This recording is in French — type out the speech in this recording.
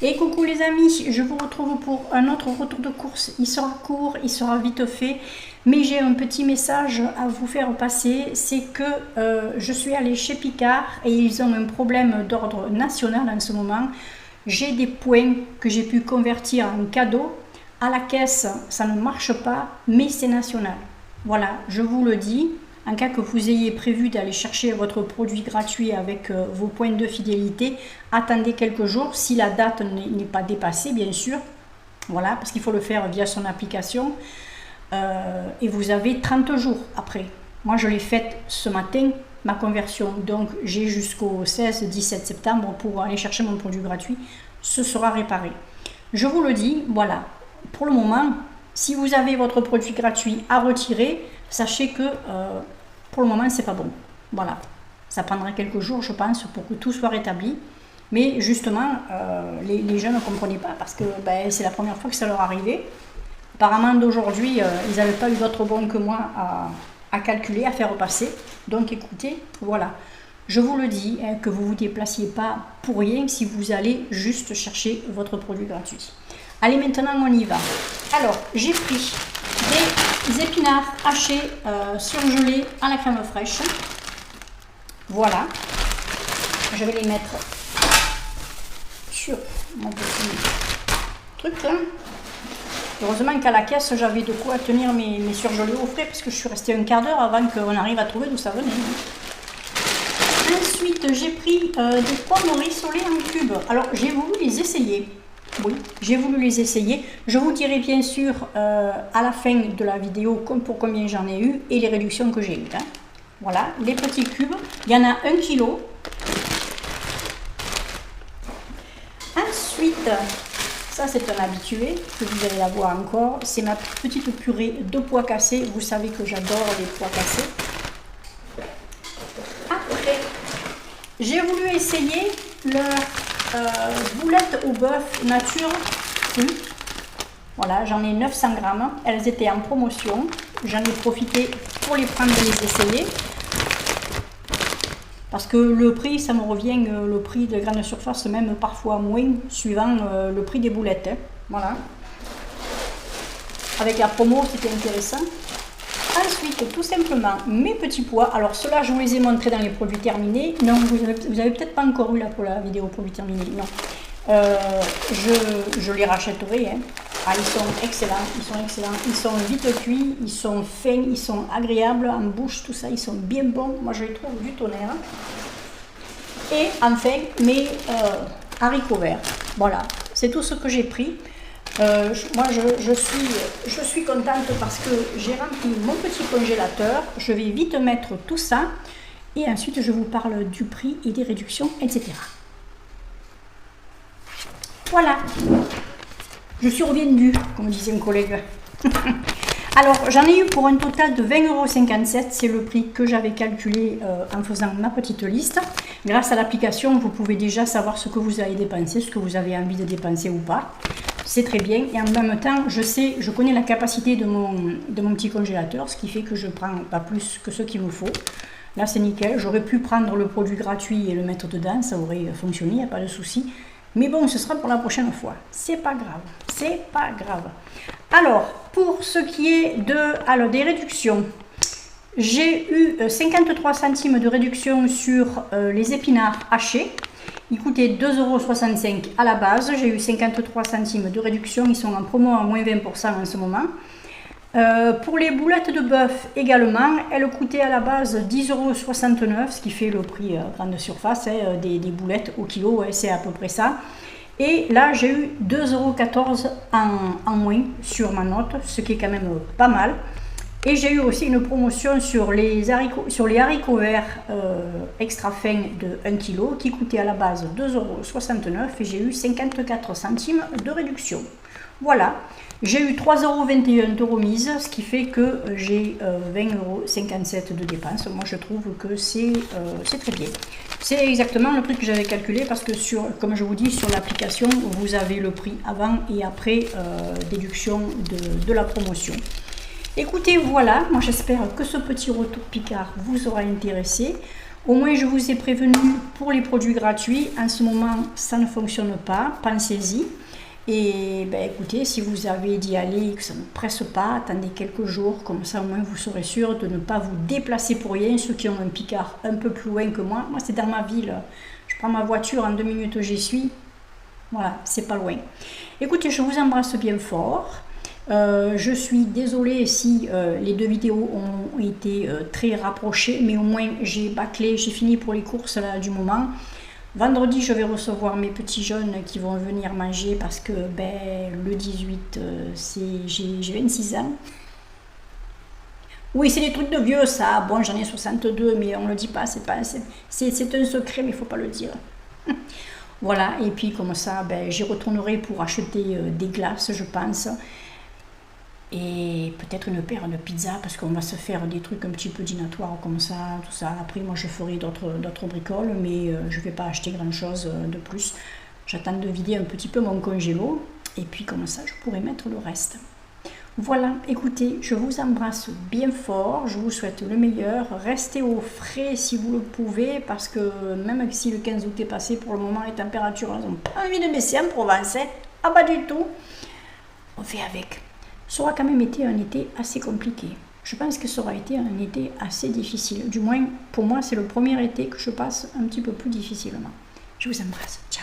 Et coucou les amis, je vous retrouve pour un autre retour de course. Il sera court, il sera vite fait, mais j'ai un petit message à vous faire passer. C'est que je suis allée chez Picard et ils ont un problème d'ordre national en ce moment. J'ai des points que j'ai pu convertir en cadeaux. À la caisse, ça ne marche pas, mais c'est national. Voilà, je vous le dis. En cas que vous ayez prévu d'aller chercher votre produit gratuit avec vos points de fidélité, attendez quelques jours, si la date n'est pas dépassée, bien sûr. Voilà, parce qu'il faut le faire via son application. Et vous avez 30 jours après. Moi, je l'ai faite ce matin, ma conversion. Donc, j'ai jusqu'au 16-17 septembre pour aller chercher mon produit gratuit. Ce sera réparé. Je vous le dis, voilà. Pour le moment, si vous avez votre produit gratuit à retirer, sachez que pour le moment, c'est pas bon. Voilà. Ça prendra quelques jours, je pense, pour que tout soit rétabli. Mais justement, les gens ne comprenaient pas parce que c'est la première fois que ça leur arrivait. Apparemment, d'aujourd'hui, ils n'avaient pas eu d'autres bons que moi à calculer, à faire passer. Donc, écoutez, voilà. Je vous le dis, que vous ne vous déplaciez pas pour rien si vous allez juste chercher votre produit gratuit. Allez, maintenant, on y va. Alors, j'ai pris des épinards hachés, surgelés à la crème fraîche. Voilà. Je vais les mettre sur mon petit truc là. Heureusement qu'à la caisse, j'avais de quoi tenir mes surgelés au frais parce que je suis restée un quart d'heure avant qu'on arrive à trouver d'où ça venait. Ensuite, j'ai pris des pommes rissolées en cubes. Alors, j'ai voulu les essayer. Oui, j'ai voulu les essayer. Je vous dirai bien sûr à la fin de la vidéo pour combien j'en ai eu et les réductions que j'ai eues. Hein. Voilà, les petits cubes. Il y en a 1 kg. Ensuite, ça c'est un habitué que vous allez avoir encore. C'est ma petite purée de pois cassés. Vous savez que j'adore les pois cassés. Après, j'ai voulu essayer leur boulettes au bœuf nature crue. Voilà, j'en ai 900 grammes. Elles étaient en promotion. J'en ai profité pour les prendre et les essayer. Parce que le prix, ça me revient, le prix de grande surface, même parfois moins, suivant le prix des boulettes. Hein. Voilà. Avec la promo, c'était intéressant. Ensuite, tout simplement, mes petits pois. Alors, ceux-là, je vous les ai montrés dans les produits terminés. Non, vous avez peut-être pas encore eu là pour la vidéo produits terminés. Non. Je les rachèterai. Hein. Ah, ils sont excellents. Ils sont excellents. Ils sont vite cuits. Ils sont fins. Ils sont agréables en bouche. Tout ça, ils sont bien bons. Moi, je les trouve du tonnerre. Et enfin, mes haricots verts. Voilà. C'est tout ce que j'ai pris. Moi je suis contente parce que j'ai rempli mon petit congélateur. Je vais vite mettre tout ça et ensuite je vous parle du prix et des réductions, etc. Voilà, je suis revenue, comme disait un collègue. Alors j'en ai eu pour un total de 20,57 €, c'est le prix que j'avais calculé en faisant ma petite liste. Grâce à l'application, vous pouvez déjà savoir ce que vous allez dépenser, ce que vous avez envie de dépenser ou pas. C'est très bien et en même temps, je connais la capacité de mon petit congélateur, ce qui fait que je ne prends pas plus que ce qu'il me faut. Là, c'est nickel. J'aurais pu prendre le produit gratuit et le mettre dedans, ça aurait fonctionné, il n'y a pas de souci. Mais bon, ce sera pour la prochaine fois. C'est pas grave, c'est pas grave. Alors, pour ce qui est des réductions, j'ai eu 53 centimes de réduction sur les épinards hachés. Ils coûtaient 2,65 € à la base. J'ai eu 53 centimes de réduction. Ils sont en promo à moins 20% en ce moment. Pour les boulettes de bœuf également, elles coûtaient à la base 10,69 €, ce qui fait le prix grande surface des boulettes au kilo. Ouais, c'est à peu près ça. Et là, j'ai eu 2,14 € en moins sur ma note, ce qui est quand même pas mal. Et j'ai eu aussi une promotion sur les haricots verts extra fins de 1 kg qui coûtait à la base 2,69 € et j'ai eu 54 centimes de réduction. Voilà, j'ai eu 3,21 € de remise, ce qui fait que j'ai 20,57 € de dépenses. Moi je trouve que c'est très bien. C'est exactement le prix que j'avais calculé parce que comme je vous dis, sur l'application, vous avez le prix avant et après déduction de la promotion. Écoutez, voilà, moi j'espère que ce petit retour Picard vous aura intéressé. Au moins, je vous ai prévenu pour les produits gratuits. En ce moment, ça ne fonctionne pas. Pensez-y. Et ben, écoutez, si vous avez d'y aller et que ça ne presse pas, attendez quelques jours. Comme ça, au moins, vous serez sûr de ne pas vous déplacer pour rien. Ceux qui ont un Picard un peu plus loin que moi. Moi, c'est dans ma ville. Je prends ma voiture, en 2 minutes, j'y suis. Voilà, c'est pas loin. Écoutez, je vous embrasse bien fort. Je suis désolée si les 2 vidéos ont été très rapprochées, mais au moins j'ai bâclé, j'ai fini pour les courses là, du moment. Vendredi, je vais recevoir mes petits jeunes qui vont venir manger parce que ben, le 18, j'ai 26 ans. Oui, c'est des trucs de vieux ça. Bon, j'en ai 62, mais on ne le dit pas, c'est un secret, mais il ne faut pas le dire. Voilà, et puis comme ça, ben, j'y retournerai pour acheter des glaces, je pense. Et peut-être une paire de pizzas parce qu'on va se faire des trucs un petit peu dînatoires comme ça, tout ça. Après, moi, je ferai d'autres bricoles, mais je ne vais pas acheter grand-chose de plus. J'attends de vider un petit peu mon congélo et puis comme ça, je pourrai mettre le reste. Voilà, écoutez, je vous embrasse bien fort, je vous souhaite le meilleur. Restez au frais si vous le pouvez parce que même si le 15 août est passé, pour le moment, les températures n'ont pas envie de baisser en Provence. Ah, pas du tout. On fait avec. Ça aura quand même été un été assez compliqué. Je pense que ça aura été un été assez difficile. Du moins, pour moi, c'est le premier été que je passe un petit peu plus difficilement. Je vous embrasse. Ciao.